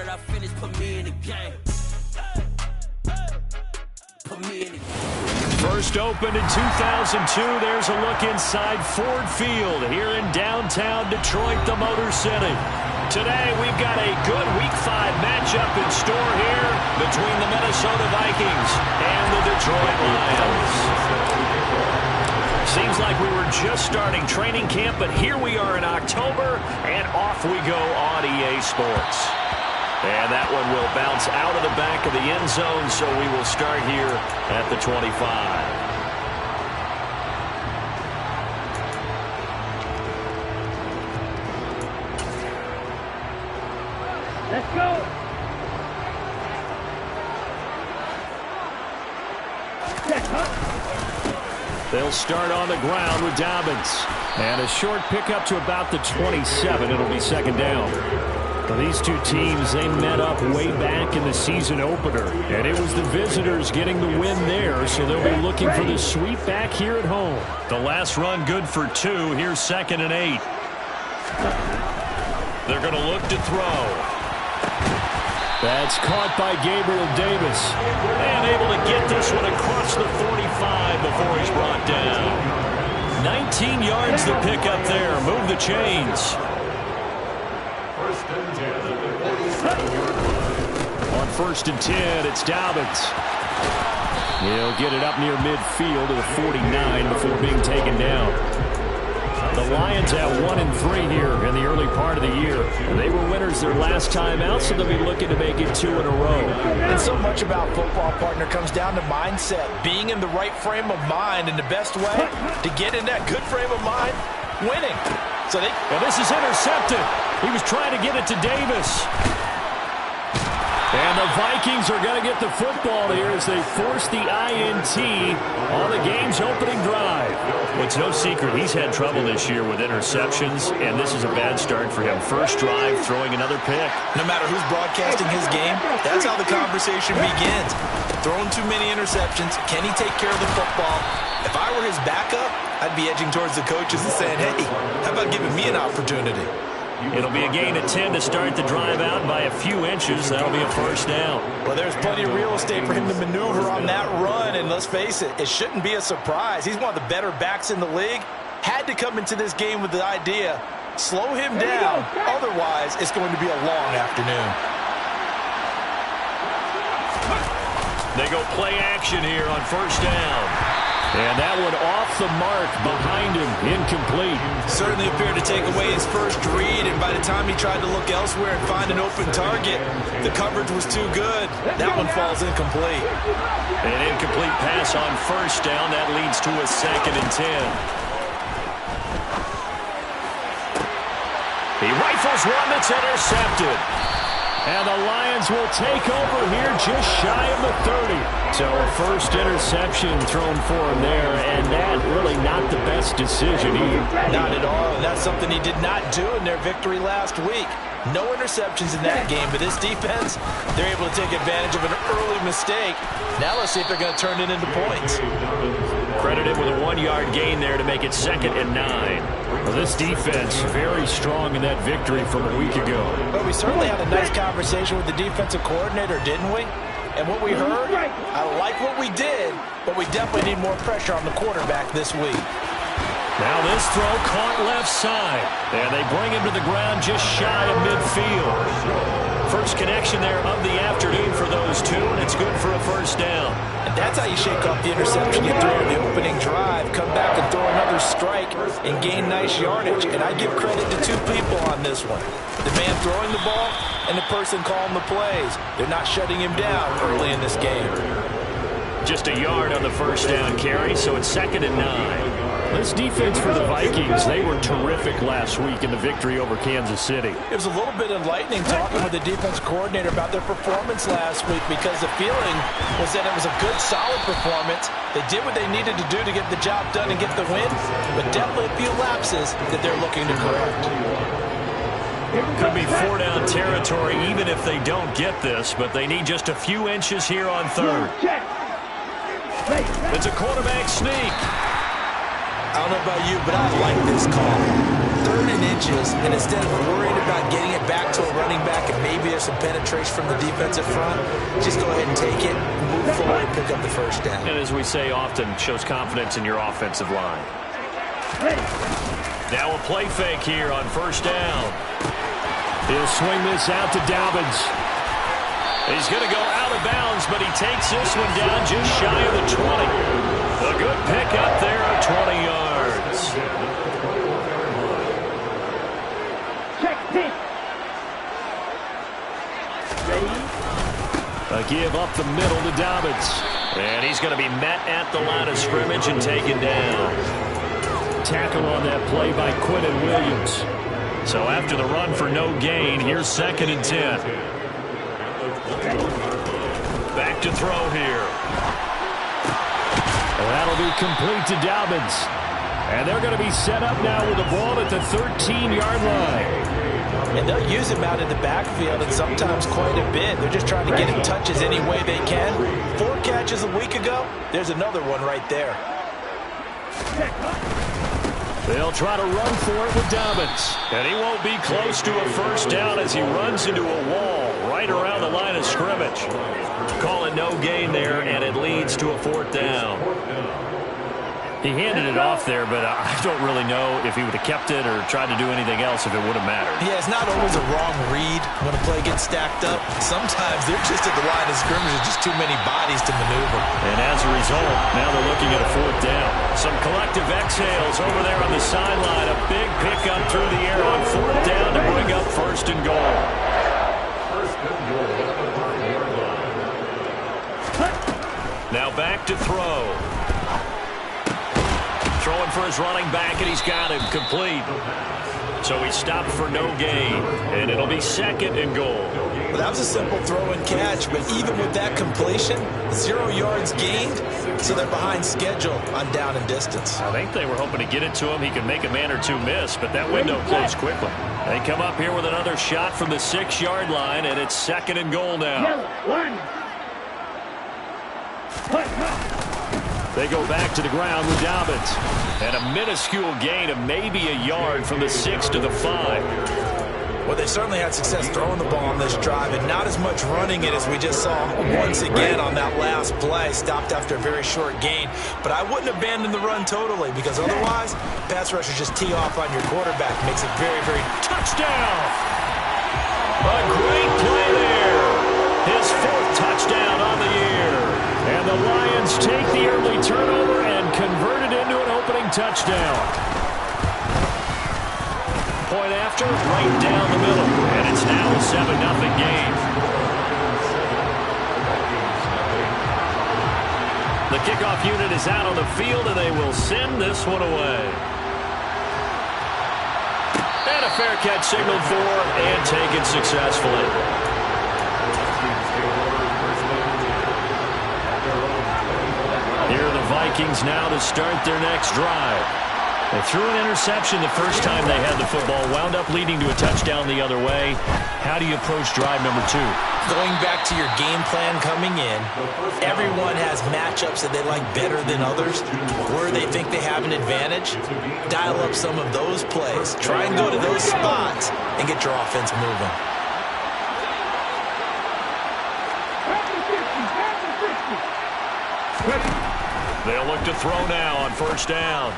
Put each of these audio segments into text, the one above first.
started, I finished, put me in the game. Put me in the game. First opened in 2002. There's a look inside Ford Field here in downtown Detroit, the Motor City. Today, we've got a good Week 5 matchup in store here between the Minnesota Vikings and the Detroit Lions. Seems like we were just starting training camp, but here we are in October, and off we go on EA Sports. And that one will bounce out of the back of the end zone, so we will start here at the 25. Let's go. They'll start on the ground with Dobbins. And a short pickup to about the 27. It'll be second down. Well, these two teams, they met up way back in the season opener. And it was the visitors getting the win there, so they'll be looking for the sweep back here at home. The last run good for 2. Here's 2nd and 8. They're going to look to throw. That's caught by Gabriel Davis. And able to get this one across the 45 before he's brought down. 19 yards to pick up there. Move the chains. On 1st and 10, it's Dobbins. He'll get it up near midfield to the 49 before being taken down. The Lions at 1-3 here in the early part of the year. They were winners their last time out, so they'll be looking to make it 2 in a row. And so much about football, partner, comes down to mindset. Being in the right frame of mind, and the best way to get in that good frame of mind, winning. And this is intercepted. He was trying to get it to Davis. And the Vikings are going to get the football here as they force the INT on the game's opening drive. Well, it's no secret he's had trouble this year with interceptions, and this is a bad start for him. First drive, throwing another pick. No matter who's broadcasting his game, that's how the conversation begins. Throwing too many interceptions. Can he take care of the football? If I were his backup, I'd be edging towards the coaches and saying, hey, how about giving me an opportunity? It'll be a gain of 10 to start the drive out by a few inches. That'll be a first down. Well, there's plenty of real estate for him to maneuver on that run, and let's face it, it shouldn't be a surprise. He's one of the better backs in the league. Had to come into this game with the idea, slow him down, otherwise it's going to be a long afternoon. They go play action here on first down. And that one off the mark behind him, incomplete. Certainly appeared to take away his first read, and by the time he tried to look elsewhere and find an open target, the coverage was too good. That one falls incomplete. An incomplete pass on first down. That leads to a 2nd and 10. He rifles one that's intercepted. And the Lions will take over here just shy of the 30. So first interception thrown for him there, and that really not the best decision either. Not at all, and that's something he did not do in their victory last week. No interceptions in that game, but this defense, they're able to take advantage of an early mistake. Now let's see if they're going to turn it into points. Credited with a 1-yard gain there to make it 2nd and 9. Well, this defense very strong in that victory from a week ago. But we certainly had a nice conversation with the defensive coordinator, didn't we? And what we heard, I like what we did, but we definitely need more pressure on the quarterback this week. Now this throw caught left side, and they bring him to the ground just shy of midfield. First connection there of the afternoon for those two, and it's good for a first down. And that's how you shake off the interception you throw in the opening drive, come back and throw another strike and gain nice yardage. And I give credit to two people on this one. The man throwing the ball and the person calling the plays. They're not shutting him down early in this game. Just a yard on the first down carry, so it's 2nd and 9. This defense for the Vikings, they were terrific last week in the victory over Kansas City. It was a little bit enlightening talking with the defense coordinator about their performance last week, because the feeling was that it was a good, solid performance. They did what they needed to do to get the job done and get the win, but definitely a few lapses that they're looking to correct. Could be 4-down territory even if they don't get this, but they need just a few inches here on 3rd. It's a quarterback sneak. I don't know about you, but I like this call. 3rd and inches, and instead of worrying about getting it back to a running back and maybe there's some penetration from the defensive front, just go ahead and take it, move forward, pick up the first down. And as we say often, shows confidence in your offensive line. Now a play fake here on 1st down. He'll swing this out to Dobbins. He's going to go out of bounds, but he takes this one down just shy of the 20. A good pick up there at 20 yards. A give up the middle to Dobbins. And he's going to be met at the line of scrimmage and taken down. Tackle on that play by Quinnen Williams. So after the run for no gain, here's 2nd and 10. Back to throw here. That'll be complete to Dobbins. And they're going to be set up now with the ball at the 13-yard line. And they'll use him out in the backfield, and sometimes quite a bit. They're just trying to get him touches any way they can. 4 catches a week ago. There's another one right there. They'll try to run for it with Dobbins. And he won't be close to a 1st down as he runs into a wall right around the line of scrimmage. Call it no gain there, and it leads to a 4th down. He handed it off there, but I don't really know if he would have kept it or tried to do anything else if it would have mattered. Yeah, it's not always a wrong read when a play gets stacked up. Sometimes they're just at the line of scrimmage with just too many bodies to maneuver. And as a result, now they're looking at a 4th down. Some collective exhales over there on the sideline. A big pickup through the air on 4th down to bring up 1st and goal. Now back to throw. Throwing for his running back, and he's got him complete. So he stopped for no gain, and it'll be 2nd and goal. Well, that was a simple throw and catch, but even with that completion, 0 yards gained, so they're behind schedule on down and distance. I think they were hoping to get it to him. He could make a man or two miss, but that window closed quickly. They come up here with another shot from the 6-yard line, and it's 2nd and goal now. They go back to the ground with Dobbins. And a minuscule gain of maybe a yard from the 6 to the 5. Well, they certainly had success throwing the ball on this drive and not as much running it as we just saw once again on that last play. Stopped after a very short gain. But I wouldn't abandon the run totally because otherwise, pass rushers just tee off on your quarterback. Makes it very, very... Touchdown! A great play there. His 4th touchdown on the year. And the Lions take the early turnover and convert it into an opening touchdown. Point after, right down the middle. And it's now a 7-0 game. The kickoff unit is out on the field, and they will send this one away. And a fair catch signaled for and taken successfully. Here are the Vikings now to start their next drive. They threw an interception the first time they had the football, wound up leading to a touchdown the other way. How do you approach drive number 2? Going back to your game plan coming in, everyone has matchups that they like better than others, where they think they have an advantage. Dial up some of those plays. Try and go to those spots and get your offense moving. They'll look to throw now on 1st down.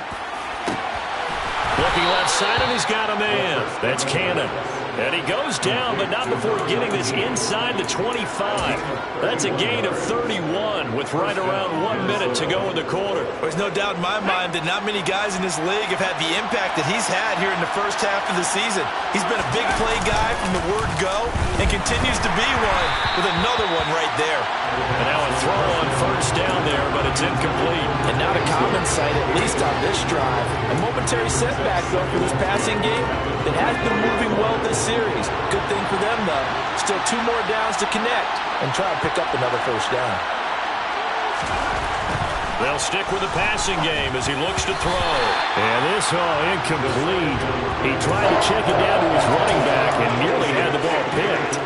Looking left side, and he's got a man. That's Cannon. And he goes down, but not before getting this inside the 25. That's a gain of 31 with right around 1 minute to go in the quarter. There's no doubt in my mind that not many guys in this league have had the impact that he's had here in the first half of the season. He's been a big play guy from the word go and continues to be one with another one right there. And now a throw on 1st down there, but it's incomplete. And not a common sight, at least on this drive. A momentary setback, though, for this passing game that has been moving well this series. Good thing for them, though. Still 2 more downs to connect and try and pick up another 1st down. They'll stick with the passing game as he looks to throw. And this incomplete. He tried to check it down to his running back and nearly had the ball picked.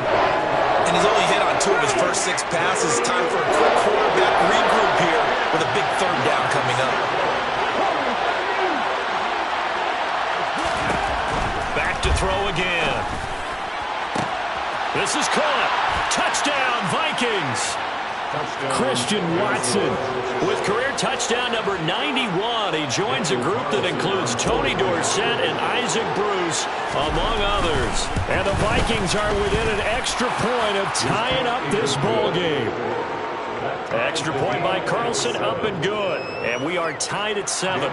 And he's only hit on 2 of his first 6 passes. Time for a quick quarterback regroup here with a big 3rd down coming up. This is caught. Touchdown, Vikings. Christian Watson with career touchdown number 91. He joins a group that includes Tony Dorsett and Isaac Bruce, among others. And the Vikings are within an extra point of tying up this ball game. Extra point by Carlson, up and good. And we are tied at 7.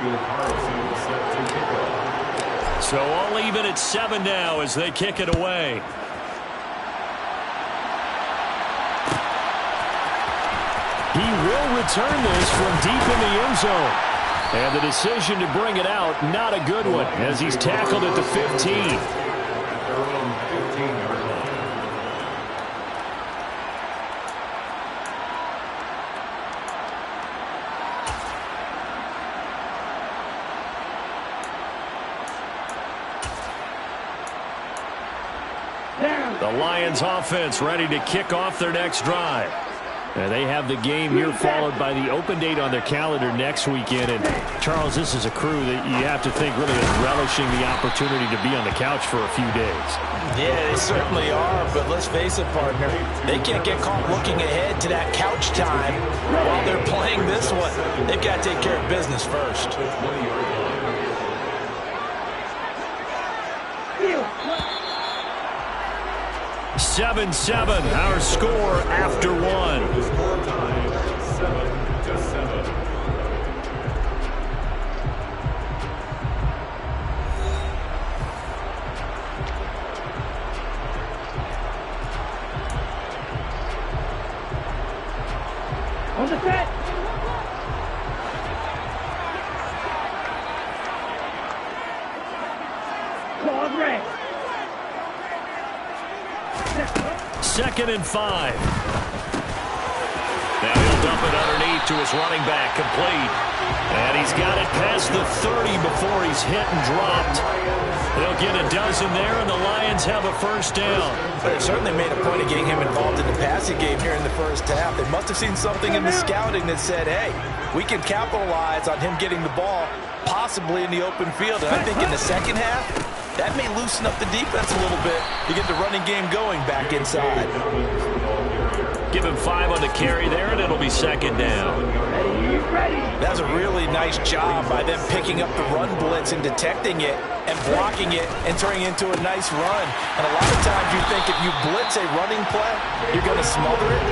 So all even at 7 now as they kick it away. He will return this from deep in the end zone. And the decision to bring it out, not a good one, as he's tackled at the 15. The Lions offense ready to kick off their next drive. And they have the game here followed by the open date on their calendar next weekend. And, Charles, this is a crew that you have to think really is relishing the opportunity to be on the couch for a few days. Yeah, they certainly are. But let's face it, partner, they can't get caught looking ahead to that couch time while they're playing this one. They've got to take care of business first. 7-7, our score after 1. Time 7-7. On the set. Claws red. 2nd and 5. Now he'll dump it underneath to his running back, complete. And he's got it past the 30 before he's hit and dropped. They'll get a dozen there, and the Lions have a first down. They certainly made a point of getting him involved in the passing game here in the first half. They must have seen something in the scouting that said, hey, we can capitalize on him getting the ball, possibly in the open field. And I think in the second half, that may loosen up the defense a little bit to get the running game going back inside. Give him 5 on the carry there, and it'll be 2nd down. That's a really nice job by them picking up the run blitz and detecting it and blocking it and turning it into a nice run. And a lot of times you think if you blitz a running play, you're going to smother it.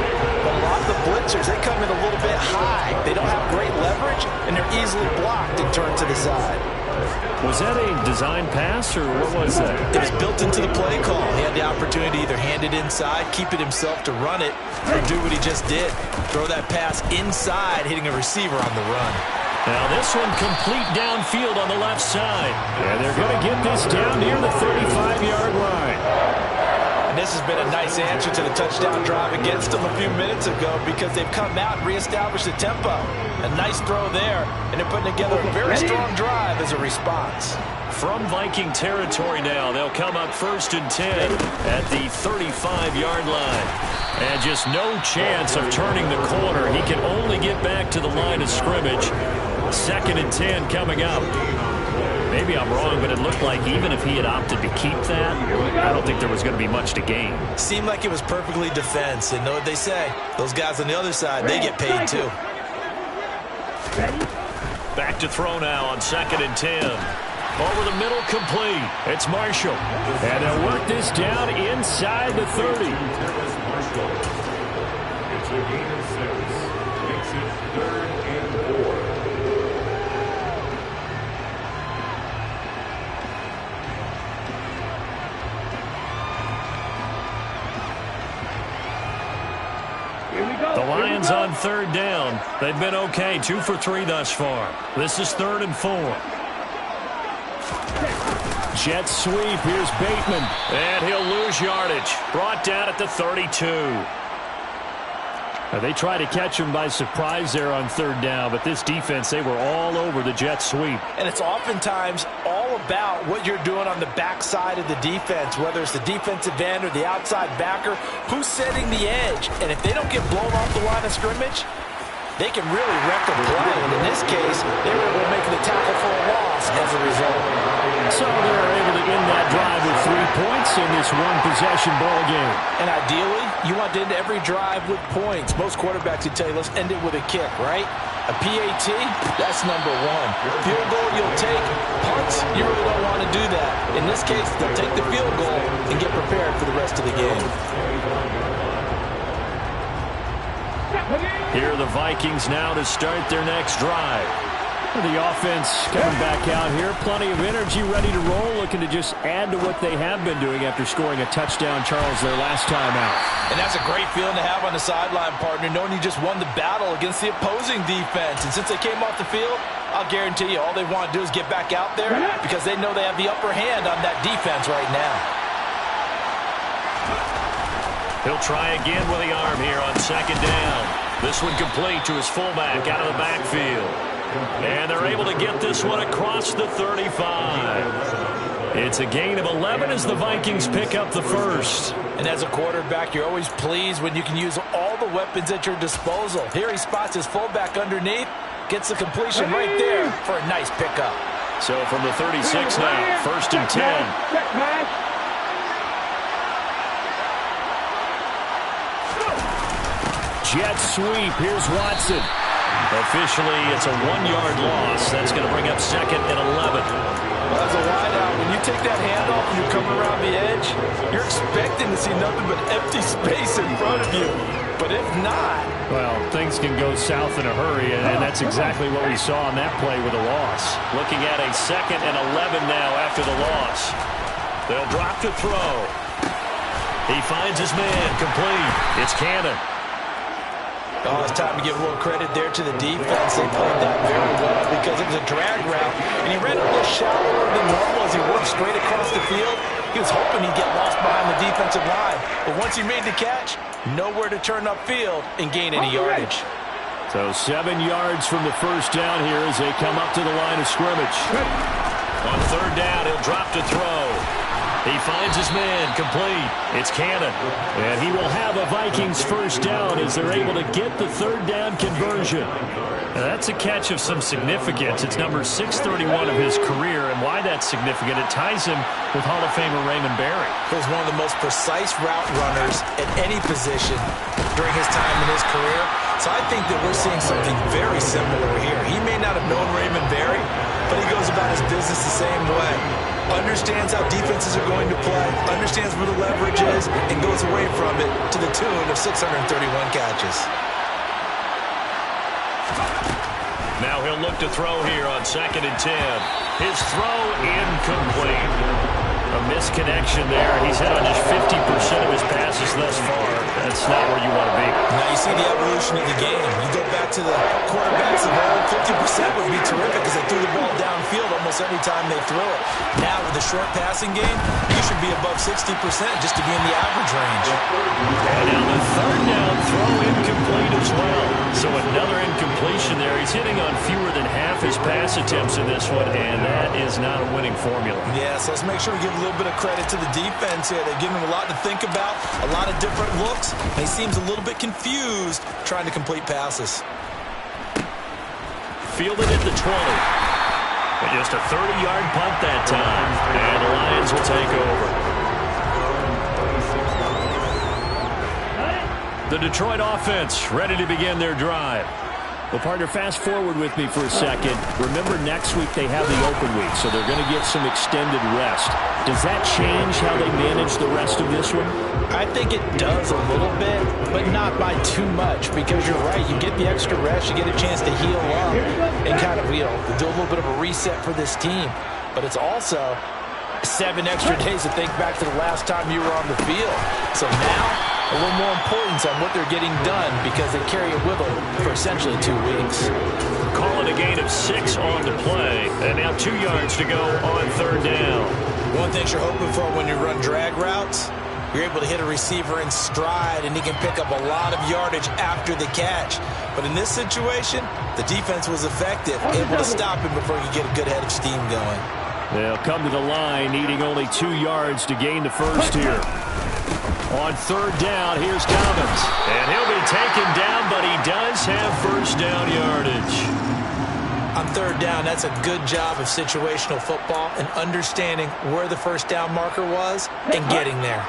But a lot of the blitzers, they come in a little bit high. They don't have great leverage, and they're easily blocked and turned to the side. Was that a design pass, or what was that? It was built into the play call. He had the opportunity to either hand it inside, keep it himself to run it, or do what he just did. Throw that pass inside, hitting a receiver on the run. Now this one complete downfield on the left side. And they're going to get this down near the 35-yard line. And this has been a nice answer to the touchdown drive against them a few minutes ago because they've come out and reestablished the tempo. A nice throw there, and they're putting together a very strong drive as a response. From Viking territory now, they'll come up 1st and 10 at the 35-yard line. And just no chance of turning the corner. He can only get back to the line of scrimmage. 2nd and 10 coming up. Maybe I'm wrong, but it looked like even if he had opted to keep that, I don't think there was going to be much to gain. Seemed like it was perfectly defense. And know what they say? Those guys on the other side, they get paid too. Back to throw now on 2nd and 10. Over the middle, complete. It's Marshall. And they'll work this down inside the 30. It's a gain of 6. Makes it 3rd and 4. The Lions on 3rd down. They've been okay, 2 for 3 thus far. This is 3rd and 4. Jet sweep. Here's Bateman. And he'll lose yardage. Brought down at the 32. Now, they try to catch him by surprise there on 3rd down, but this defense, they were all over the jet sweep. And it's oftentimes all about what you're doing on the backside of the defense, whether it's the defensive end or the outside backer, who's setting the edge. And if they don't get blown off the line of scrimmage, they can really wreck a play. And in this case, they were able to make the tackle for a loss as a result. So they're able to end that drive with 3 points in this one-possession ball game. And ideally, you want to end every drive with points. Most quarterbacks would tell you, let's end it with a kick, right? A PAT, that's number one. Field goal you'll take. Punts, you really don't want to do that. In this case, they'll take the field goal and get prepared for the rest of the game. Here are the Vikings now to start their next drive. The offense coming back out here. Plenty of energy, ready to roll, looking to just add to what they have been doing after scoring a touchdown, Charles, their last time out. And that's a great feeling to have on the sideline, partner, knowing you just won the battle against the opposing defense. And since they came off the field, I'll guarantee you all they want to do is get back out there because they know they have the upper hand on that defense right now. He'll try again with the arm here on second down. This one complete to his fullback out of the backfield. And they're able to get this one across the 35. It's a gain of 11 as the Vikings pick up the first. And as a quarterback, you're always pleased when you can use all the weapons at your disposal. Here he spots his fullback underneath, gets the completion right there for a nice pickup. So from the 36 now, first and 10. Jet sweep. Here's Watson. Officially, it's a 1-yard loss. That's going to bring up second and 11. Well, as a wideout, when you take that handoff and you come around the edge, you're expecting to see nothing but empty space in front of you. But if not... Well, things can go south in a hurry, and that's exactly what we saw on that play with a loss. Looking at a second and 11 now after the loss. They'll drop to throw. He finds his man complete. It's Cannon. Oh, it's time to give a little credit there to the defense. They played that very well because it was a drag route, and he ran a little shallower than normal as he worked straight across the field. He was hoping he'd get lost behind the defensive line, but once he made the catch, nowhere to turn upfield and gain any yardage. So 7 yards from the first down here as they come up to the line of scrimmage. On third down, he'll drop to throw. He finds his man complete. It's Cannon. And he will have a Vikings first down as they're able to get the third down conversion. Now, that's a catch of some significance. It's number 631 of his career, and why that's significant, it ties him with Hall of Famer Raymond Barry. He was one of the most precise route runners at any position during his time in his career. So I think that we're seeing something very similar here. He may not have known Raymond Barry, but he goes about his business the same way. Understands how defenses are going to play, understands where the leverage is, and goes away from it to the tune of 631 catches. Now he'll look to throw here on second and 10. His throw incomplete. A misconnection there. He's hit on just 50% of his passes thus far. That's not where you want to be. Now you see the evolution of the game. You go back to the quarterbacks of old, 50% would be terrific because they threw the ball downfield almost every time they threw it. Now with the short passing game, you should be above 60% just to be in the average range. And now the third down throw incomplete as well. So another incompletion there. He's hitting on fewer than half his pass attempts in this one, and that is not a winning formula. Yeah, so let's make sure we give a little bit of credit to the defense here. They've given him a lot to think about, a lot of different looks, and he seems a little bit confused trying to complete passes. Fielded at the 20. But just a 30-yard punt that time, and the Lions will take over. The Detroit offense ready to begin their drive. Well, partner, fast forward with me for a second. Remember, next week they have the open week, so they're going to get some extended rest. Does that change how they manage the rest of this one? I think it does a little bit, but not by too much, because you're right. You get the extra rest, you get a chance to heal up and kind of, do a little bit of a reset for this team. But it's also 7 extra days to think back to the last time you were on the field. So now, a little more importance on what they're getting done because they carry it with them for essentially 2 weeks. Calling a gain of 6 on the play, and now 2 yards to go on third down. One thing you're hoping for when you run drag routes, you're able to hit a receiver in stride, and he can pick up a lot of yardage after the catch. But in this situation, the defense was effective, able to stop him before he could get a good head of steam going. They'll come to the line, needing only 2 yards to gain the first here. On third down, here's Dobbins. And he'll be taken down, but he does have first down yardage. On third down, that's a good job of situational football and understanding where the first down marker was and getting there.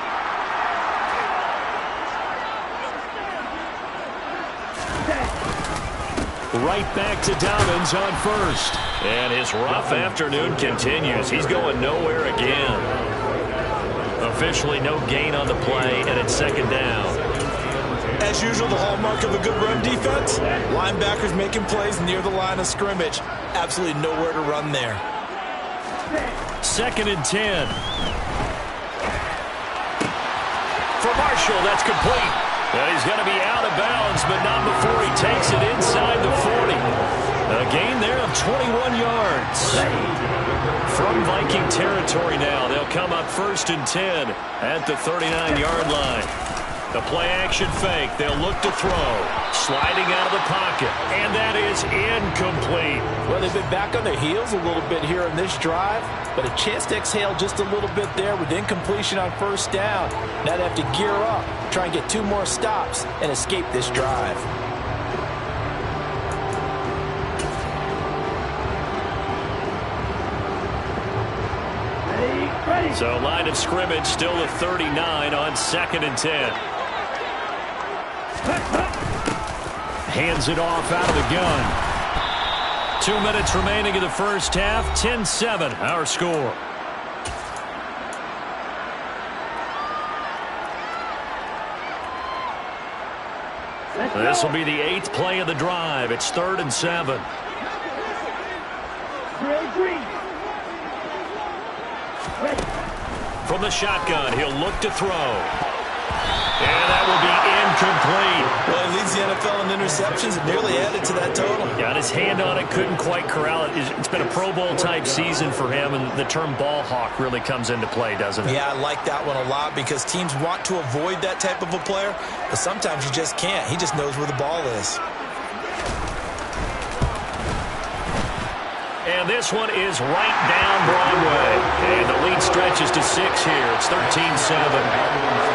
Right back to Dobbins on first. And his rough afternoon continues. He's going nowhere again. Officially no gain on the play, and it's second down. As usual, the hallmark of a good run defense, linebackers making plays near the line of scrimmage. Absolutely nowhere to run there. Second and 10. For Marshall, that's complete. And he's going to be out of bounds, but not before he takes it inside the 40. A gain there of 21 yards. From Viking territory now, they'll come up first and 10 at the 39-yard line. The play-action fake. They'll look to throw. Sliding out of the pocket. And that is incomplete. Well, they've been back on their heels a little bit here in this drive, but a chance to exhale just a little bit there with incompletion on first down. Now they have to gear up, try and get 2 more stops, and escape this drive. So line of scrimmage still the 39 on second and 10. Hands it off out of the gun. 2 minutes remaining in the first half. 10-7 our score. This will be the 8th play of the drive. It's 3rd and 7. From the shotgun, he'll look to throw. And that will be incomplete. Well, he leads the NFL in interceptions and nearly added to that total. Got his hand on it, couldn't quite corral it. It's been a Pro Bowl-type season for him, and the term ball hawk really comes into play, doesn't it? Yeah, I like that one a lot because teams want to avoid that type of a player, but sometimes you just can't. He just knows where the ball is. And this one is right down Broadway. And the lead stretches to 6 here. It's 13-7.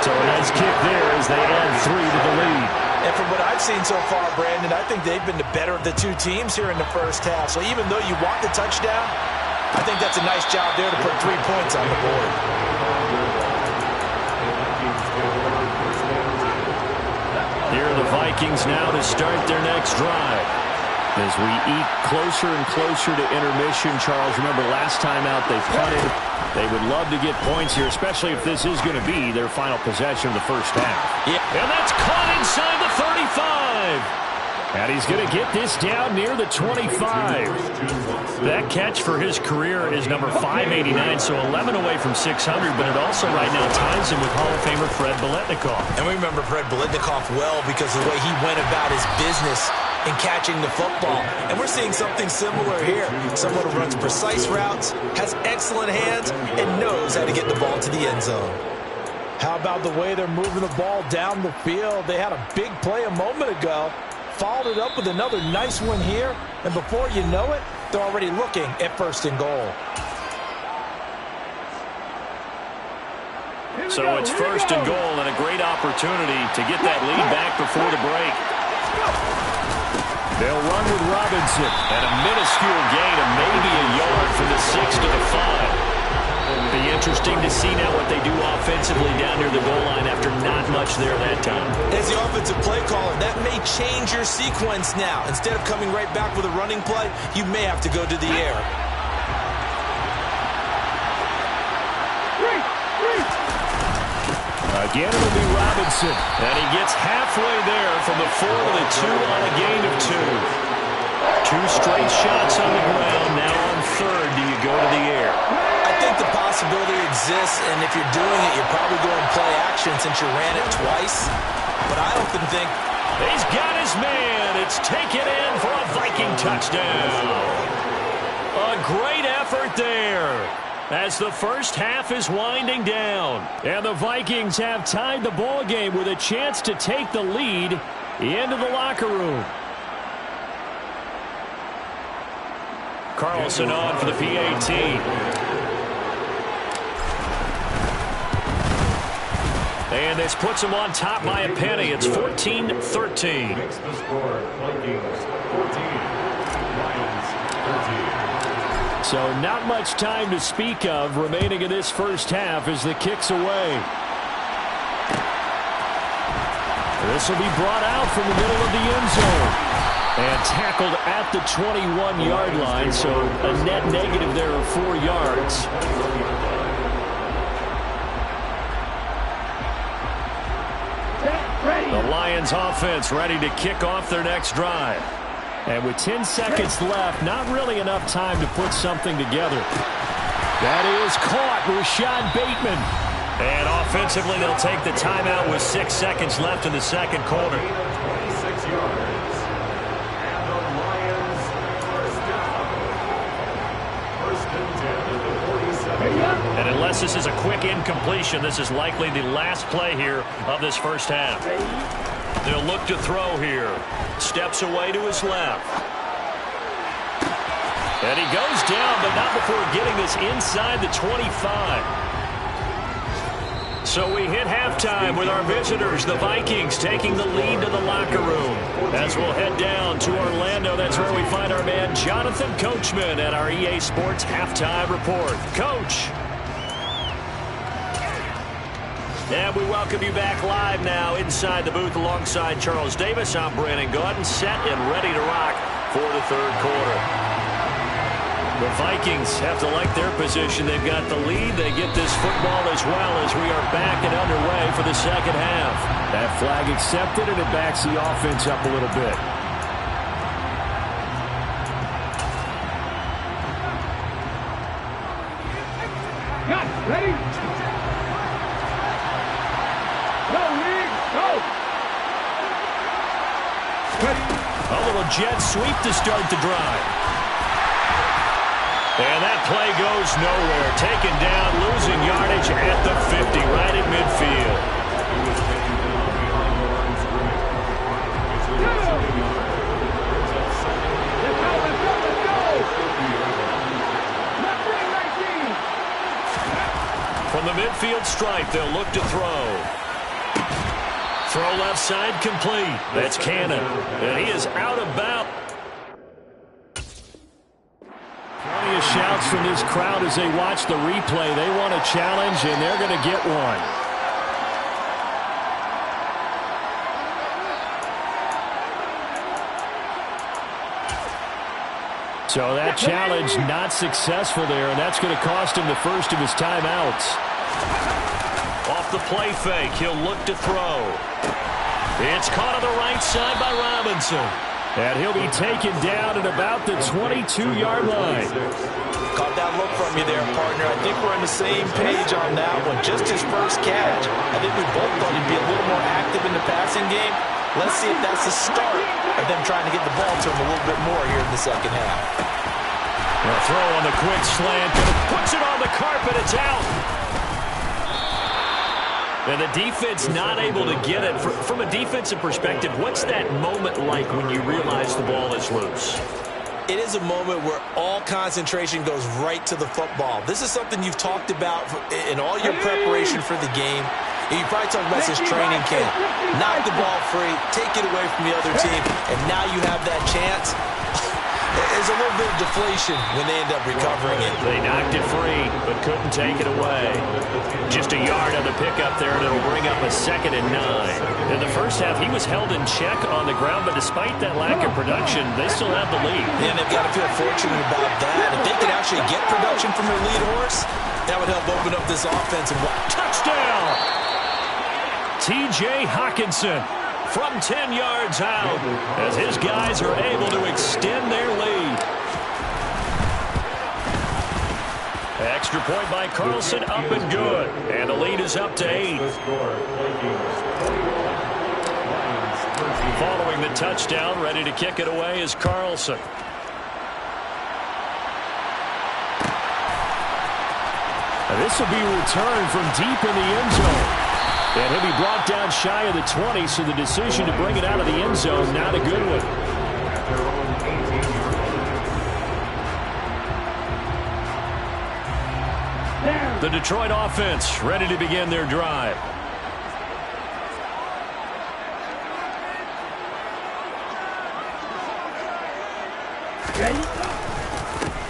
So a nice kick there as they add 3 to the lead. And from what I've seen so far, Brandon, I think they've been the better of the 2 teams here in the first half. So even though you want the touchdown, I think that's a nice job there to put 3 points on the board. Here are the Vikings now to start their next drive. As we eat closer and closer to intermission, Charles, remember last time out they punted. They would love to get points here, especially if this is going to be their final possession of the first half. Yeah. And that's caught inside the 35. And he's going to get this down near the 25. That catch for his career is number 589, so 11 away from 600, but it also right now ties him with Hall of Famer Fred Biletnikoff. And we remember Fred Biletnikoff well because of the way he went about his business in catching the football. And we're seeing something similar here. Someone who runs precise routes, has excellent hands, and knows how to get the ball to the end zone. How about the way they're moving the ball down the field? They had a big play a moment ago. Followed it up with another nice one here. And before you know it, they're already looking at first and goal. So it's first and goal and a great opportunity to get that lead back before the break. They'll run with Robinson and a minuscule gain of maybe a yard from the 6 to the 5. Be interesting to see now what they do offensively down near the goal line after not much there that time. As the offensive play caller, that may change your sequence now. Instead of coming right back with a running play, you may have to go to the air. Again, it'll be Robinson. And he gets halfway there from the 4 to the 2 on a gain of 2. 2 straight shots on the ground. Now on third, do you go to the air? I think the possibility exists, and if you're doing it, you're probably going play action since you ran it twice. But I often think he's got his man. It's taken in for a Viking touchdown. A great effort there as the first half is winding down. And the Vikings have tied the ball game with a chance to take the lead into the locker room. Carlson on for the PAT. And this puts them on top by a penny. It's 14-13. Makes the score. Vikings 14, Lions 13. So not much time to speak of remaining in this first half as the kick's away. This will be brought out from the middle of the end zone. And tackled at the 21-yard line, so a net negative there of 4 yards. The Lions offense ready to kick off their next drive. And with 10 seconds left, not really enough time to put something together. That is caught, Rashad Bateman. And offensively, they'll take the timeout with 6 seconds left in the second quarter. 26 yards. And the Lions first down. First and 10 at the 47. And unless this is a quick incompletion, this is likely the last play here of this first half. They'll look to throw here. Steps away to his left. And he goes down, but not before getting this inside the 25. So we hit halftime with our visitors, the Vikings, taking the lead to the locker room. As we'll head down to Orlando, that's where we find our man Jonathan Coachman at our EA Sports Halftime Report. Coach. And we welcome you back live now inside the booth alongside Charles Davis. I'm Brandon Gaudin, set and ready to rock for the third quarter. The Vikings have to like their position. They've got the lead. They get this football as well as we are back and underway for the second half. That flag accepted, and it backs the offense up a little bit. Ready? Go, Nick, go! A little jet sweep to start the drive. And that play goes nowhere. Taken down, losing yardage at the 50, right at midfield. He was taken down behind the line of scrimmage. It's a 70 yard. Brings up second. Let's go, let's go, let's go! 50-yard line. Left wing, 19! From the midfield stripe, they'll look to throw. Throw left side complete. That's Cannon. And he is out of bounds. Plenty of shouts from this crowd as they watch the replay. They want a challenge, and they're going to get one. So that challenge not successful there, and that's going to cost him the first of his timeouts. Off the play fake, he'll look to throw. It's caught on the right side by Robinson. And he'll be taken down at about the 22-yard line. Caught that look from you there, partner. I think we're on the same page on that one. Just his first catch. I think we both thought he'd be a little more active in the passing game. Let's see if that's the start of them trying to get the ball to him a little bit more here in the second half. A throw on the quick slant. Puts it on the carpet. It's out. And the defense not able to get it. From a defensive perspective, what's that moment like when you realize the ball is loose? It is a moment where all concentration goes right to the football. This is something you've talked about in all your preparation for the game. You probably talked about this training camp. Knock the ball free, take it away from the other team, and now you have that chance. There's a little bit of deflation when they end up recovering it. They knocked it free, but couldn't take it away. Just a yard on the pickup there, and it'll bring up a 2nd and 9. In the first half, he was held in check on the ground, but despite that lack of production, they still have the lead. And they've got to feel fortunate about that. If they could actually get production from their lead horse, that would help open up this offense. Touchdown! T.J. Hawkinson from 10 yards out as his guys are able to extend their lead. Extra point by Carlson, up and good. And the lead is up to 8. Following the touchdown, ready to kick it away is Carlson. And this will be returned from deep in the end zone. And he'll be brought down shy of the 20, so the decision to bring it out of the end zone, not a good one. The Detroit offense ready to begin their drive.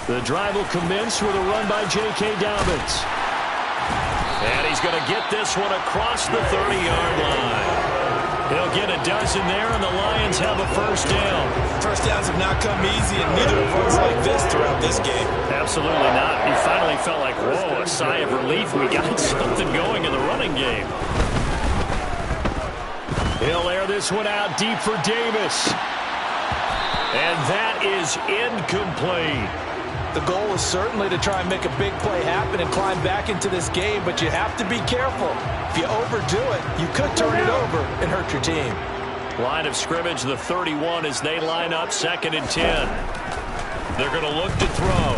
The drive will commence with a run by J.K. Dobbins. And he's going to get this one across the 30-yard line. He'll get a dozen there, and the Lions have a first down. First downs have not come easy, and neither have runs like this throughout this game. Absolutely not. He finally felt like, whoa, a sigh of relief. We got something going in the running game. He'll air this one out deep for Davis. And that is incomplete. The goal is certainly to try and make a big play happen and climb back into this game, but you have to be careful. If you overdo it, you could turn it over and hurt your team. Line of scrimmage, the 31, as they line up 2nd and 10. They're going to look to throw.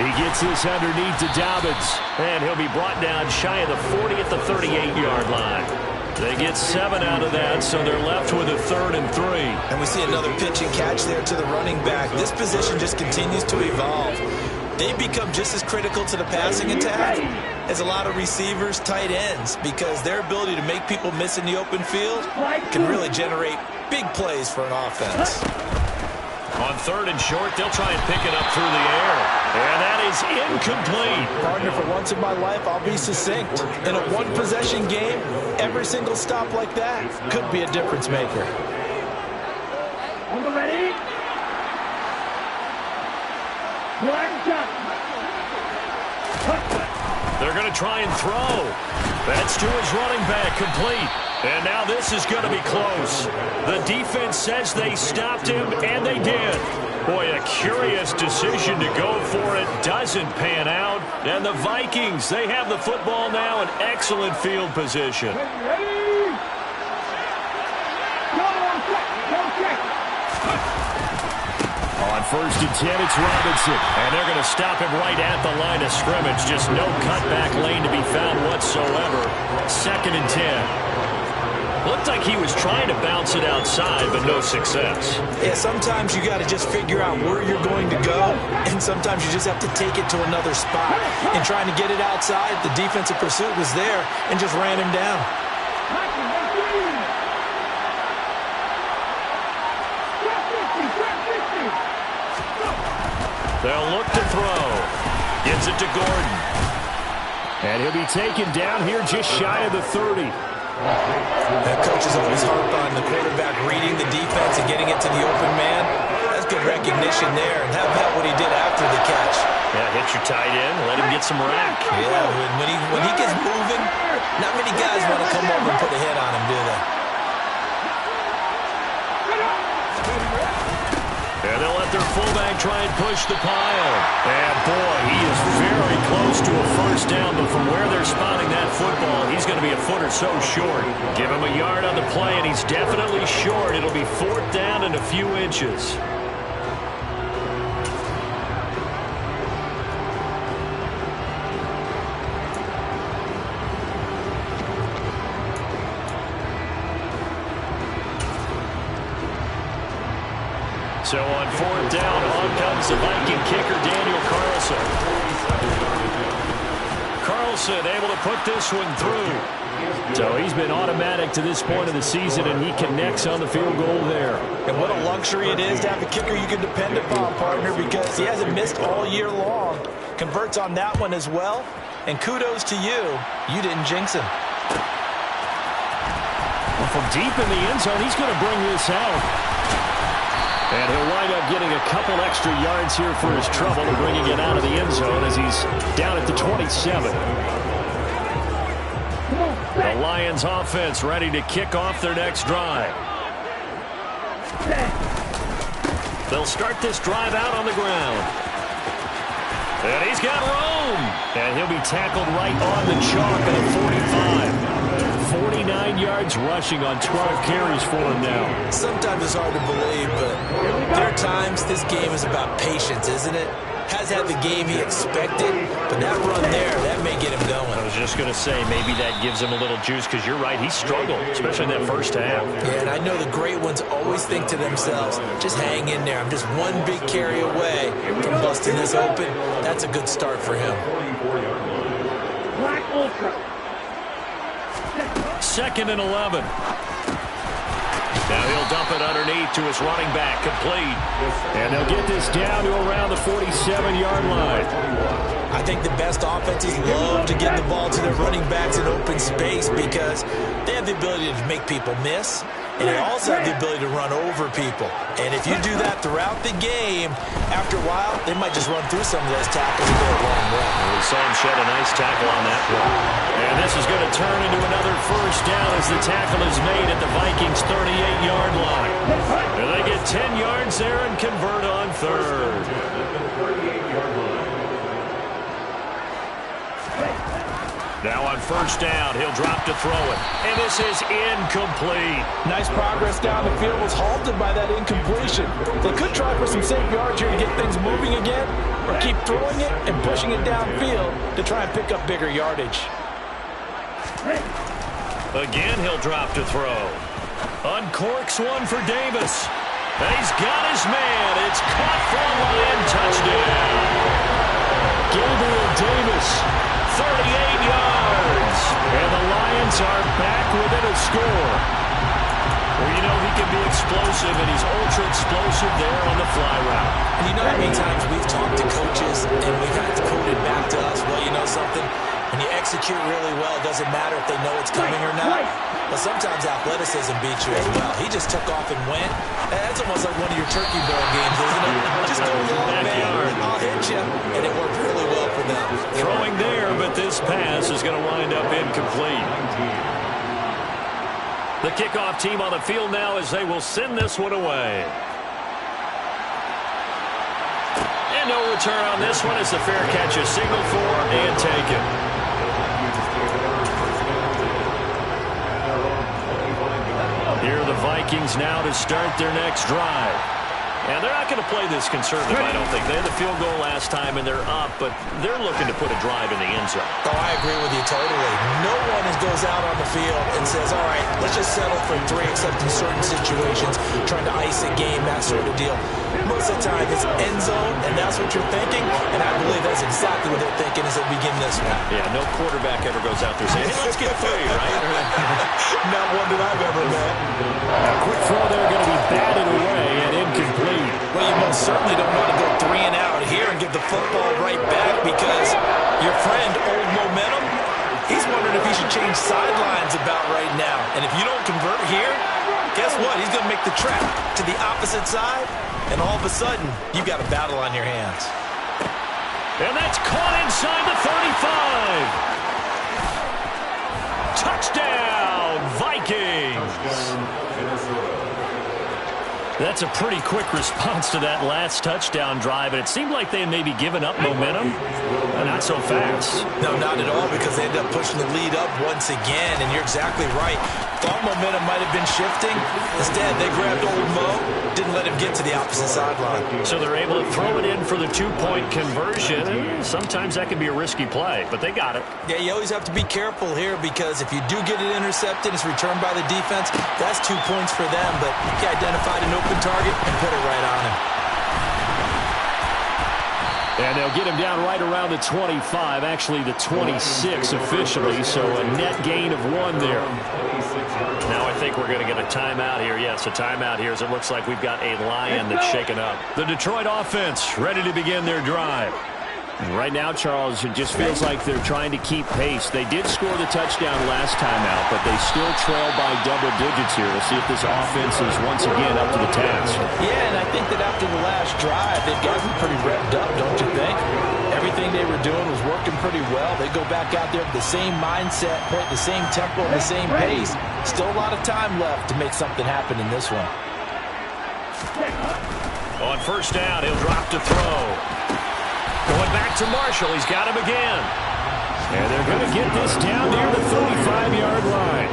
He gets this underneath to Dobbins, and he'll be brought down shy of the 40 at the 38-yard line. They get 7 out of that, so they're left with a 3rd and 3. And we see another pitch and catch there to the running back. This position just continues to evolve. They become just as critical to the passing attack as a lot of receivers, tight ends, because their ability to make people miss in the open field can really generate big plays for an offense. On 3rd and short, they'll try and pick it up through the air. And that is incomplete. Partner, for once in my life, I'll be succinct. In a one-possession game, every single stop like that could be a difference maker. On the ready. Black shot. They're going to try and throw. That's to his running back, complete. And now this is going to be close. The defense says they stopped him, and they did. Boy, a curious decision to go for it. Doesn't pan out. And the Vikings, they have the football now in excellent field position. Ready. Go check. On 1st and 10, it's Robinson. And they're going to stop him right at the line of scrimmage. Just no cutback lane to be found whatsoever. 2nd and 10. Looked like he was trying to bounce it outside, but no success. Yeah, sometimes you got to just figure out where you're going to go, and sometimes you just have to take it to another spot. And trying to get it outside, the defensive pursuit was there and just ran him down. They'll look to throw. Gets it to Gordon. And he'll be taken down here just shy of the 30. That coaches always harp on the quarterback reading the defense and getting it to the open man. That's good recognition there. And how about what he did after the catch? Yeah, hit your tight end, let him get some rack. Yeah, when he gets moving, not many guys want to come over and put a hit on him, do they? And they'll let their fullback try and push the pile. And, boy, he is very close to a first down, but from where they're spotting that football, he's going to be a foot or so short. Give him a yard on the play, and he's definitely short. It'll be 4th down and a few inches. So on 4th down, on comes the Viking kicker, Daniel Carlson. Carlson able to put this one through. So he's been automatic to this point of the season, and he connects on the field goal there. And what a luxury it is to have a kicker you can depend upon, partner, because he hasn't missed all year long. Converts on that one as well. And kudos to you. You didn't jinx him. Well, from deep in the end zone, he's going to bring this out. And he'll wind up getting a couple extra yards here for his trouble and bringing it out of the end zone as he's down at the 27. The Lions offense ready to kick off their next drive. They'll start this drive out on the ground. And he's got room. And he'll be tackled right on the chalk at a 45. 49 yards rushing on 12 carries for him now. Sometimes it's hard to believe, but there are times this game is about patience, isn't it? Has had the game he expected, but that run there, that may get him going. I was just going to say, maybe that gives him a little juice, because you're right, he struggled, especially in that first half. Yeah, and I know the great ones always think to themselves, just hang in there. I'm just one big carry away from busting this open. That's a good start for him. Black Ultra. 2nd and 11. Now he'll dump it underneath to his running back, complete. And they'll get this down to around the 47-yard line. I think the best offenses love to get the ball to their running backs in open space because they have the ability to make people miss, and they also have the ability to run over people. And if you do that throughout the game, after a while, they might just run through some of those tackles and go a long way. We saw him shed a nice tackle on that play. And this is going to turn into another first down as the tackle is made at the Vikings' 38-yard line. And they get 10 yards there and convert on third. Now on first down, he'll drop to throw it. And this is incomplete. Nice progress down the field was halted by that incompletion. They could try for some safe yards here to get things moving again, or keep throwing it and pushing it downfield to try and pick up bigger yardage. Again, he'll drop to throw. Uncorks one for Davis. And he's got his man. It's caught for a Lion touchdown. Gabriel Davis, 38 yards. And the Lions are back within a score. Well, you know, he can be explosive, and he's ultra-explosive there on the fly route. And you know how many times we've talked to coaches and we've had it quoted back to us, well, you know something? When you execute really well, it doesn't matter if they know it's coming or not. But sometimes athleticism beats you as well. He just took off and went. That's almost like one of your turkey ball games, isn't it? Just go long, man. I'll hit you. And it worked really well for them. Throwing there, but this pass is going to wind up incomplete. The kickoff team on the field now as they will send this one away. And no return on this one as the fair catch is signaled for and taken. Here are the Vikings now to start their next drive. And they're not going to play this conservative, I don't think. They had the field goal last time, and they're up, but they're looking to put a drive in the end zone. Oh, I agree with you totally. No one goes out on the field and says, all right, let's just settle for 3, except in certain situations, trying to ice a game, that sort of deal. Most of the time, it's end zone, and that's what you're thinking, and I believe that's exactly what they're thinking as they begin this one. Yeah, no quarterback ever goes out there saying, hey, let's get 3, right? Not one that I've ever met. A quick throw there going to be batted away and incomplete. Well, you most certainly don't want to go 3 and out here and give the football right back because your friend, Old Momentum, he's wondering if he should change sidelines about right now. And if you don't convert here, guess what? He's going to make the trek to the opposite side, and all of a sudden, you've got a battle on your hands. And that's caught inside the 35. Touchdown, Vikings. That's a pretty quick response to that last touchdown drive, and it seemed like they had maybe given up momentum. Not so fast. No, not at all, because they ended up pushing the lead up once again, and you're exactly right. Thought momentum might have been shifting. Instead, they grabbed Old Mo, didn't let him get to the opposite sideline. So they're able to throw it in for the 2-point conversion. Sometimes that can be a risky play, but they got it. Yeah, you always have to be careful here because if you do get it intercepted, it's returned by the defense, that's 2 points for them, but he identified an open target and put it right on him. And they'll get him down right around the 25, actually the 26 officially, so a net gain of 1 there. Now I think we're going to get a timeout here. Yes, a timeout here as it looks like we've got a Lion that's shaken up. The Detroit offense ready to begin their drive. And right now, Charles, it just feels like they're trying to keep pace. They did score the touchdown last time out, but they still trail by double digits here. We'll see if this offense is once again up to the task. Yeah, and I think that after the last drive, they've gotten pretty revved up, don't you think? Everything they were doing was working pretty well. They go back out there with the same mindset, play at the same tempo, and the same pace. Still a lot of time left to make something happen in this one. On first down, he'll drop to throw. Going back to Marshall. He's got him again. And they're going to get this down near the 35-yard line.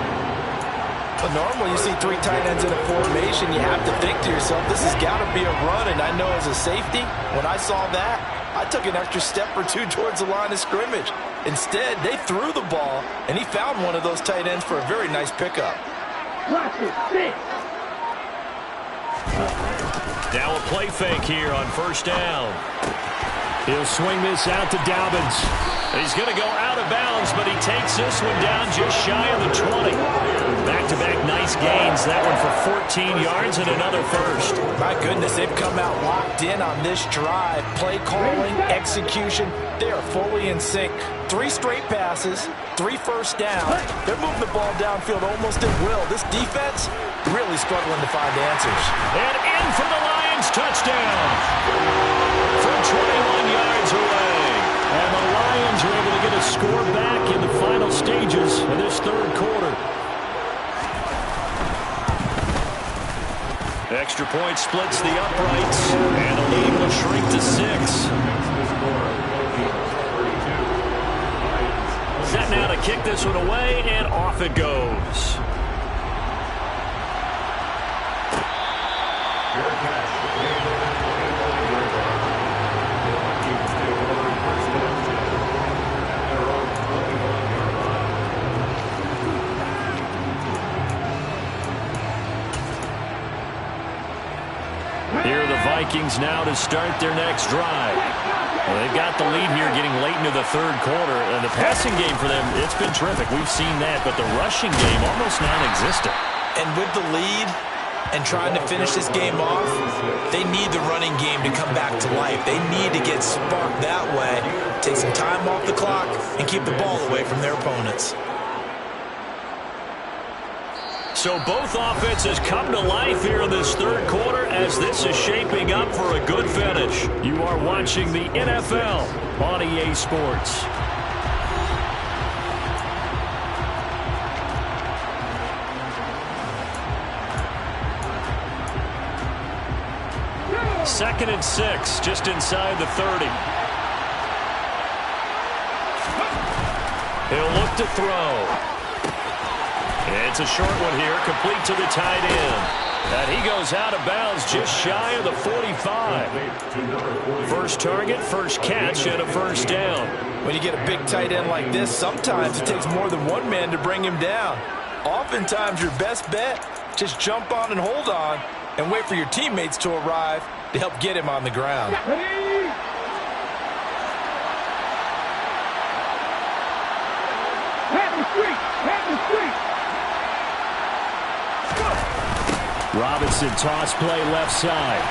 But normally you see 3 tight ends in a formation, you have to think to yourself, this has got to be a run. And I know as a safety, when I saw that, I took an extra step or 2 towards the line of scrimmage. Instead, they threw the ball, and he found one of those tight ends for a very nice pickup. Now a play fake here on first down. He'll swing this out to Dobbins. He's going to go out of bounds, but he takes this one down just shy of the 20. Back back-to-back nice gains. That one for 14 yards and another first. My goodness, they've come out locked in on this drive. Play calling, execution, they are fully in sync. 3 straight passes, 3 first down. They're moving the ball downfield almost at will. This defense really struggling to find answers. And in for the Lions, touchdown from 21 yards away. And the Lions are able to get a score back in the final stages of this third quarter. Extra point splits the uprights, and the lead will shrink to 6. Set now to kick this one away, and off it goes. Here are the Vikings now to start their next drive. Well, they've got the lead here getting late into the third quarter, and the passing game for them, it's been terrific. We've seen that, but the rushing game almost non-existent. And with the lead and trying to finish this game off, they need the running game to come back to life. They need to get sparked that way, take some time off the clock, and keep the ball away from their opponents. So both offenses come to life here in this third quarter as this is shaping up for a good finish. You are watching the NFL on EA Sports. Second and 6, just inside the 30. He'll look to throw. It's a short one here, complete to the tight end. And he goes out of bounds just shy of the 45. First target, first catch, and a first down. When you get a big tight end like this, sometimes it takes more than one man to bring him down. Oftentimes, your best bet, just jump on and hold on and wait for your teammates to arrive to help get him on the ground. Robinson toss play left side.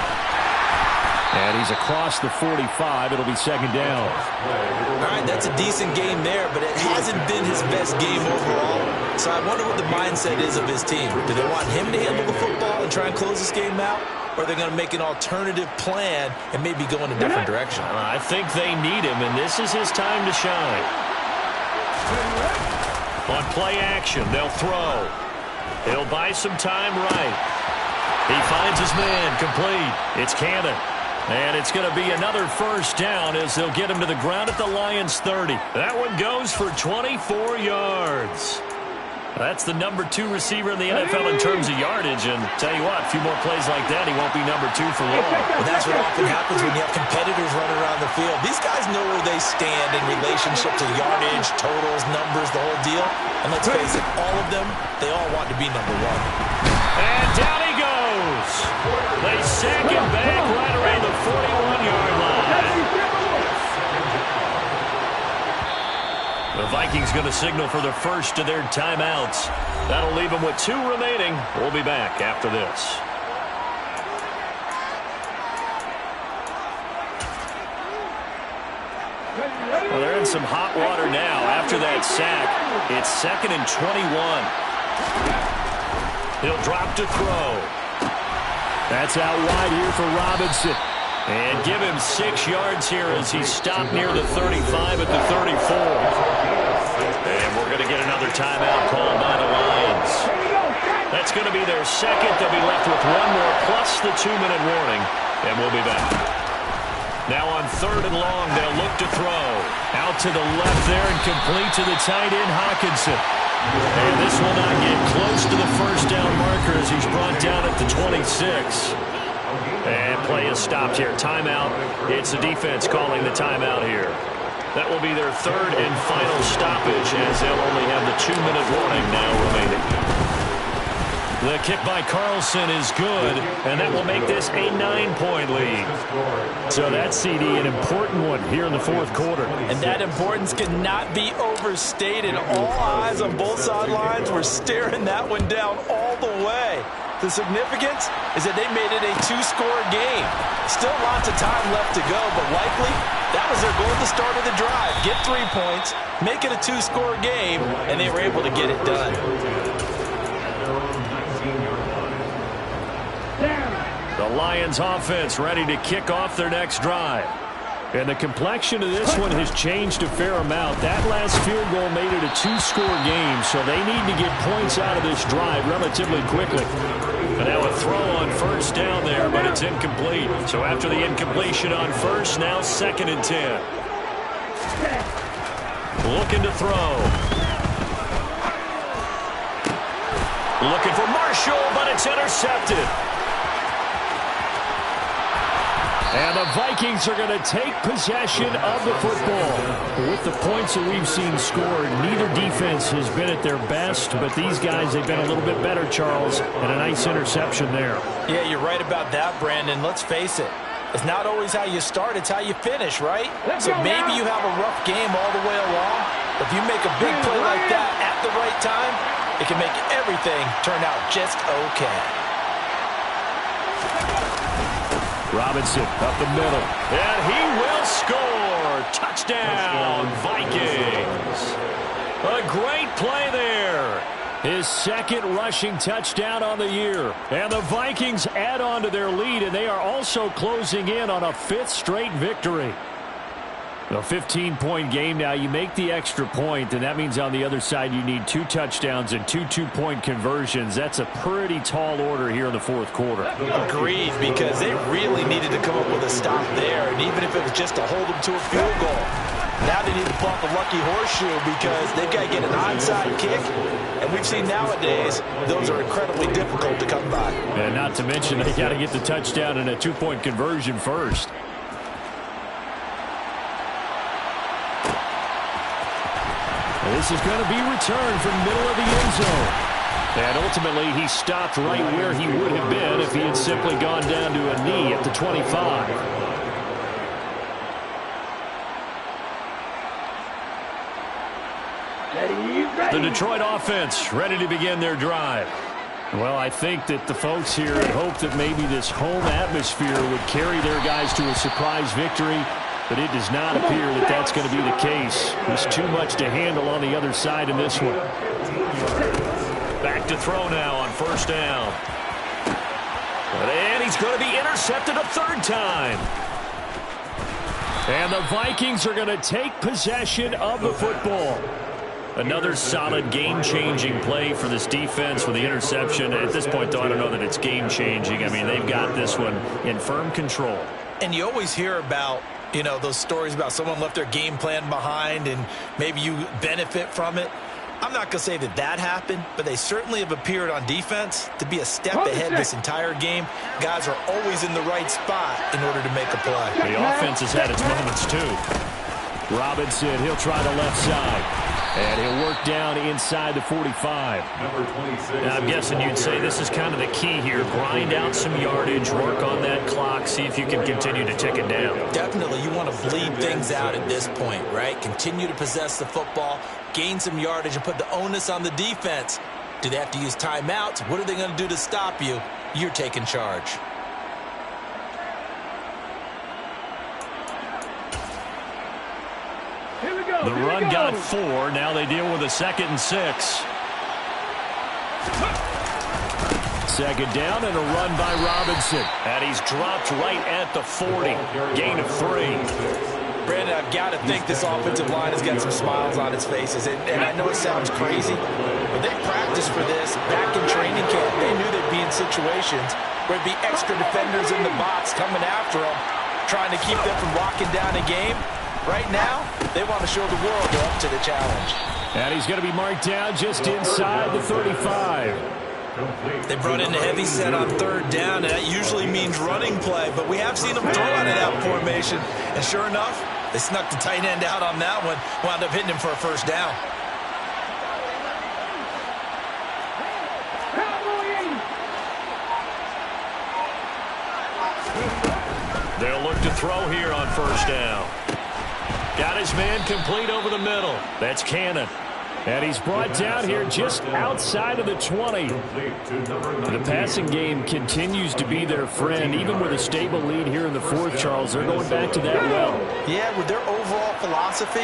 And he's across the 45. It'll be second down. All right, that's a decent game there, but it hasn't been his best game overall. So I wonder what the mindset is of his team. Do they want him to handle the football and try and close this game out? Or are they going to make an alternative plan and maybe go in a different direction? I think they need him, and this is his time to shine. On play action, they'll throw. He'll buy some time right. He finds his man, complete. It's Cannon. And it's going to be another first down as they'll get him to the ground at the Lions' 30. That one goes for 24 yards. That's the number 2 receiver in the NFL in terms of yardage. And tell you what, a few more plays like that, he won't be number 2 for long. And that's what often happens when you have competitors running around the field. These guys know where they stand in relationship to yardage, totals, numbers, the whole deal. And let's face it, all of them, they all want to be number 1. And down he goes. They sack him back right around the 41-yard line. The Vikings going to signal for the first of their timeouts. That'll leave them with 2 remaining. We'll be back after this. Well, they're in some hot water now. After that sack, it's second and 21. He'll drop to throw. That's out wide here for Robinson. And give him 6 yards here as he stopped near the 35 at the 34. And we're going to get another timeout called by the Lions. That's going to be their second. They'll be left with 1 more plus the 2-minute warning. And we'll be back. Now on 3rd and long, they'll look to throw. Out to the left there and complete to the tight end, Hawkinson. And this will not get close to the first down marker as he's brought down at the 26. And play is stopped here. Timeout. It's the defense calling the timeout here. That will be their 3rd and final stoppage as they'll only have the 2-minute warning now remaining. The kick by Carlson is good, and that will make this a 9-point lead. So that's, CD, an important one here in the fourth quarter. And that importance cannot be overstated. All eyes on both sidelines were staring that one down all the way. The significance is that they made it a 2-score game. Still lots of time left to go, but likely that was their goal at the start of the drive. Get 3 points, make it a 2-score game, and they were able to get it done. The Lions offense ready to kick off their next drive. And the complexion of this one has changed a fair amount. That last field goal made it a 2-score game, so they need to get points out of this drive relatively quickly. And now a throw on first down there, but it's incomplete. So after the incompletion on first, now 2nd and 10. Looking to throw. Looking for Marshall, but it's intercepted. And the Vikings are going to take possession of the football. With the points that we've seen scored, neither defense has been at their best, but these guys, they've been a little bit better, Charles, and a nice interception there. Yeah, you're right about that, Brandon. Let's face it. It's not always how you start, it's how you finish, right? So maybe you have a rough game all the way along. If you make a big play like that at the right time, it can make everything turn out just okay. Robinson up the middle, and he will score. Touchdown, Vikings. A great play there. His 2nd rushing touchdown on the year. And the Vikings add on to their lead, and they are also closing in on a 5th straight victory. A 15-point game now. You make the extra point, and that means on the other side you need 2 touchdowns and 2 two-point conversions. That's a pretty tall order here in the fourth quarter. Agreed, because they really needed to come up with a stop there, and even if it was just to hold them to a field goal. Now they need to pop a lucky horseshoe because they've got to get an onside kick, and we've seen nowadays those are incredibly difficult to come by. And not to mention they got to get the touchdown and a 2-point conversion first. This is going to be returned from middle of the end zone. And ultimately, he stopped right where he would have been if he had simply gone down to a knee at the 25. The Detroit offense ready to begin their drive. Well, I think that the folks here had hoped that maybe this home atmosphere would carry their guys to a surprise victory. But it does not appear that that's going to be the case. There's too much to handle on the other side in this one. Back to throw now on first down. And he's going to be intercepted a 3rd time. And the Vikings are going to take possession of the football. Another solid game-changing play for this defense with the interception. At this point, though, I don't know that it's game-changing. I mean, they've got this one in firm control. And you always hear about, you know, those stories about someone left their game plan behind and maybe you benefit from it. I'm not going to say that that happened, but they certainly have appeared on defense to be a step ahead this entire game. Guys are always in the right spot in order to make a play. The offense has had its moments, too. Robinson, he'll try the left side. And he'll work down inside the 45. Now, I'm guessing you'd say this is kind of the key here. Grind out some yardage, work on that clock, see if you can continue to tick it down. Definitely, you want to bleed things out at this point, right? Continue to possess the football, gain some yardage, and put the onus on the defense. Do they have to use timeouts? What are they going to do to stop you? You're taking charge. The run got 4. Now they deal with a 2nd and 6. 2nd down and a run by Robinson. And he's dropped right at the 40. Gain of 3. Brandon, I've got to think this offensive line has got some smiles on its faces. And I know it sounds crazy, but they practiced for this back in training camp. They knew they'd be in situations where there'd be extra defenders in the box coming after them, trying to keep them from locking down a game. Right now, they want to show the world they're up to the challenge. And he's going to be marked down just inside the 35. They brought in a heavy set on 3rd down, and that usually means running play, but we have seen them throw out of that formation. And sure enough, they snuck the tight end out on that one, wound up hitting him for a 1st down. They'll look to throw here on first down. Got his man complete over the middle. That's Cannon. And he's brought down here just outside of the 20. The passing game continues to be their friend. Even with a stable lead here in the fourth, Charles, they're going back to that well. Yeah, with their overall philosophy,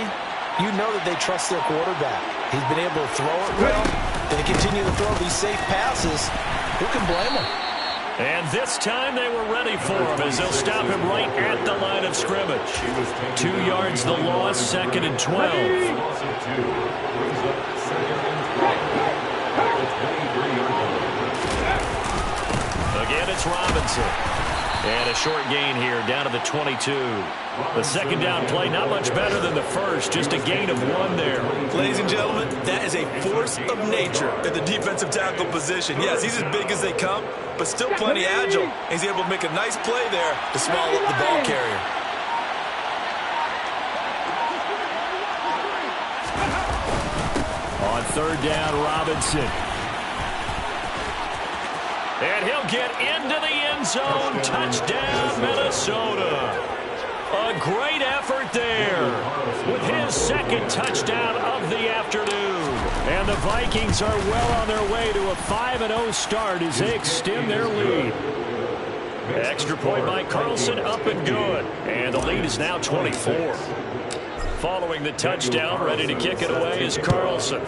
you know that they trust their quarterback. He's been able to throw it well. They continue to throw these safe passes. Who can blame them? And this time they were ready for him as they'll stop him right at the line of scrimmage. 2 yards the loss, 2nd and 12. Again, it's Robinson. And a short gain here down to the 22. The second down play, not much better than the first, just a gain of 1 there. Ladies and gentlemen, that is a force of nature at the defensive tackle position. Yes, he's as big as they come, but still plenty agile. He's able to make a nice play there to swallow up the ball carrier. On third down, Robinson. And he'll get into the end zone. Touchdown, Minnesota. A great effort there with his 2nd touchdown of the afternoon. And the Vikings are well on their way to a 5-0 start as they extend their lead. Extra point by Carlson, up and good. And the lead is now 24. Following the touchdown, ready to kick it away is Carlson.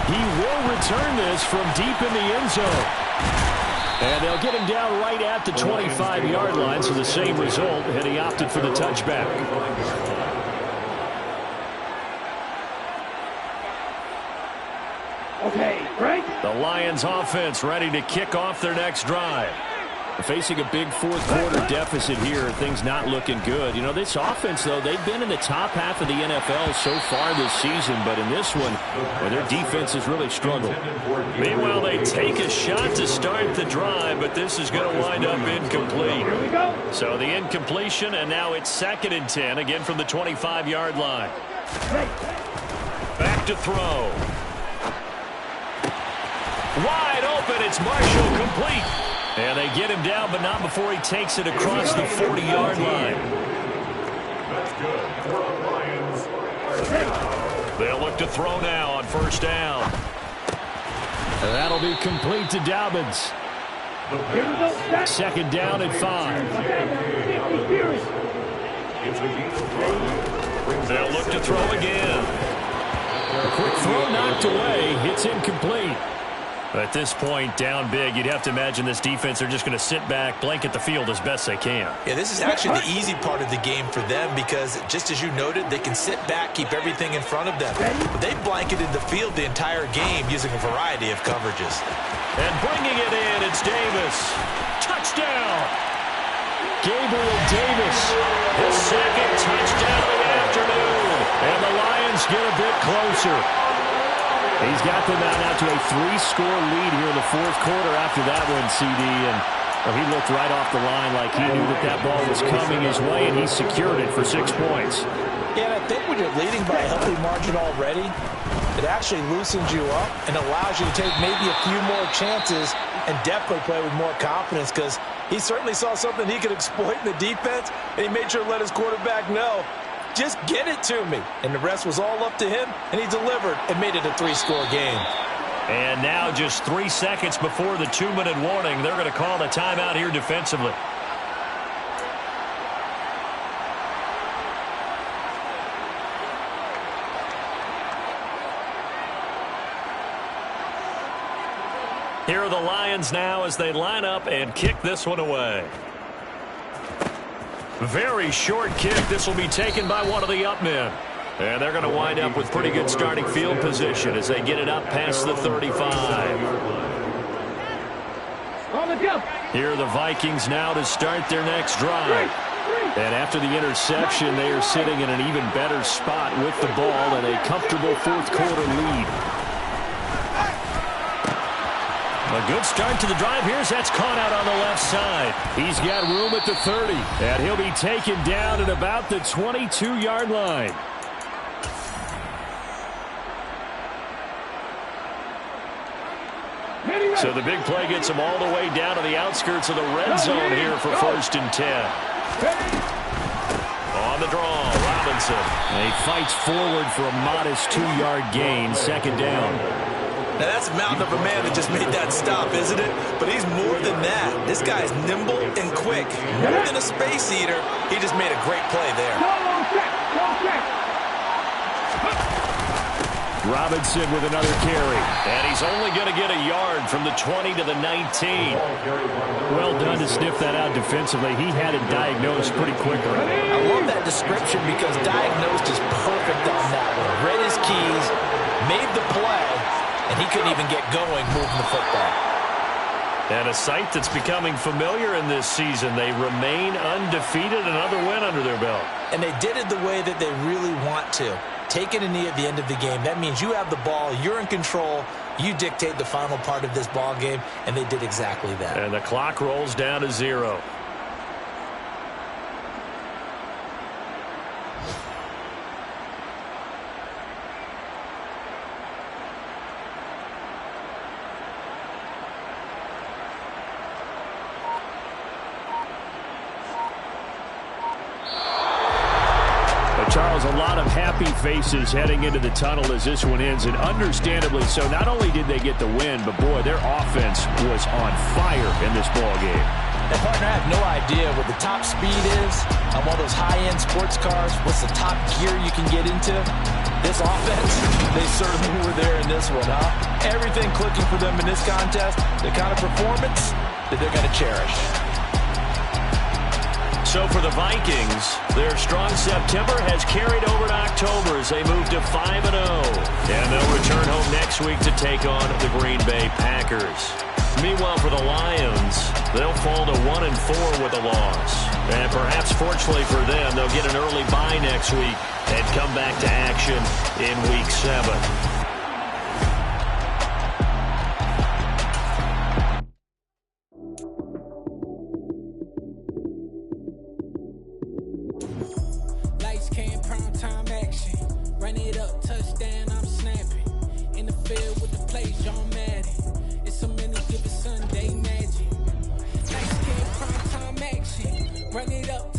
He will return this from deep in the end zone. And they'll get him down right at the 25-yard line, so the same result, and he opted for the touchback. Okay, right? The Lions offense ready to kick off their next drive. Facing a big fourth-quarter deficit here, things not looking good. You know, this offense, though, they've been in the top half of the NFL so far this season, but in this one, well, their defense has really struggled. Meanwhile, they take a shot to start the drive, but this is going to wind up incomplete. Here we go. So the incompletion, and now it's 2nd and 10, again from the 25-yard line. Back to throw. Wide open, it's Marshall, complete. And they get him down, but not before he takes it across the 40-yard line. That's good. Lions. They'll look to throw now on first down. And that'll be complete to Dobbins. Here we go. 2nd down and 5. They'll look to throw again. A quick throw knocked away. It's incomplete. At this point, down big, you'd have to imagine this defense are just going to sit back, blanket the field as best they can. Yeah, this is actually the easy part of the game for them because, just as you noted, they can sit back, keep everything in front of them. But they blanketed the field the entire game using a variety of coverages. And bringing it in, it's Davis. Touchdown! Gabriel Davis, his 2nd touchdown of the afternoon. And the Lions get a bit closer. He's got them now to a 3-score lead here in the fourth quarter after that one, CD. And he looked right off the line like he knew that ball was coming his way, and he secured it for 6 points. Yeah, and I think when you're leading by a healthy margin already, it actually loosens you up and allows you to take maybe a few more chances and definitely play with more confidence because he certainly saw something he could exploit in the defense, and he made sure to let his quarterback know, just get it to me. And the rest was all up to him, and he delivered and made it a 3-score game. And now just 3 seconds before the 2-minute warning, they're going to call a timeout here defensively. Here are the Lions now as they line up and kick this one away. Very short kick. This will be taken by one of the up men. And they're going to wind up with pretty good starting field position as they get it up past the 35. Here are the Vikings now to start their next drive. And after the interception, they are sitting in an even better spot with the ball and a comfortable fourth-quarter lead. A good start to the drive here as that's caught out on the left side. He's got room at the 30, and he'll be taken down at about the 22-yard line. So the big play gets him all the way down to the outskirts of the red zone here for 1st and 10. On the draw, Robinson. And he fights forward for a modest 2-yard gain, 2nd down. Now that's a mountain of a man that just made that stop, isn't it? But he's more than that. This guy is nimble and quick. More than a space eater, he just made a great play there. Robinson with another carry. And he's only going to get a yard from the 20 to the 19. Well done to sniff that out defensively. He had it diagnosed pretty quickly. I love that description because diagnosed is perfect on that one. Read his keys, made the play, and he couldn't even get going moving the football. And a sight that's becoming familiar in this season. They remain undefeated, another win under their belt. And they did it the way that they really want to. Taking a knee at the end of the game. That means you have the ball, you're in control, you dictate the final part of this ball game, and they did exactly that. And the clock rolls down to 0. Charles, a lot of happy faces heading into the tunnel as this one ends, and understandably so. Not only did they get the win, but boy, their offense was on fire in this ball game. And partner, I have no idea what the top speed is on one of those high-end sports cars. What's the top gear you can get into? This offense, they certainly were there in this one, huh? Everything clicking for them in this contest, the kind of performance that they're going to cherish. So for the Vikings, their strong September has carried over to October as they move to 5-0. And they'll return home next week to take on the Green Bay Packers. Meanwhile, for the Lions, they'll fall to 1-4 with a loss. And perhaps fortunately for them, they'll get an early bye next week and come back to action in Week 7. Run it up.